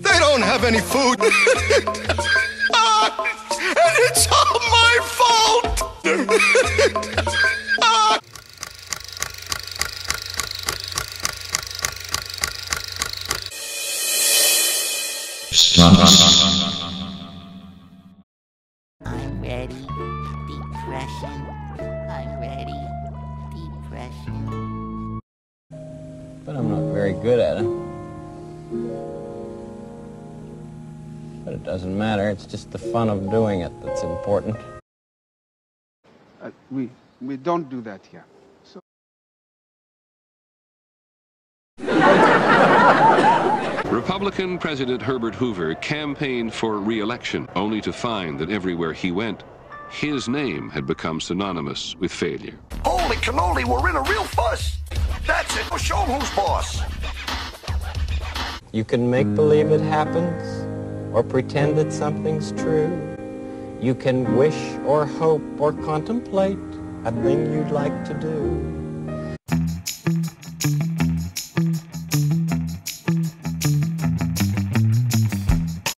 They don't have any food. And it's all my fault. I'm ready. Depression. I'm ready. Depression. But I'm not very good at it. But it doesn't matter. It's just the fun of doing it that's important. We don't do that here. So. Republican President Herbert Hoover campaigned for re-election, only to find that everywhere he went, his name had become synonymous with failure. Holy cannoli, we're in a real fuss. That's it. We'll show 'em who's boss. You can make believe it happens, or pretend that something's true. You can wish or hope or contemplate a thing you'd like to do.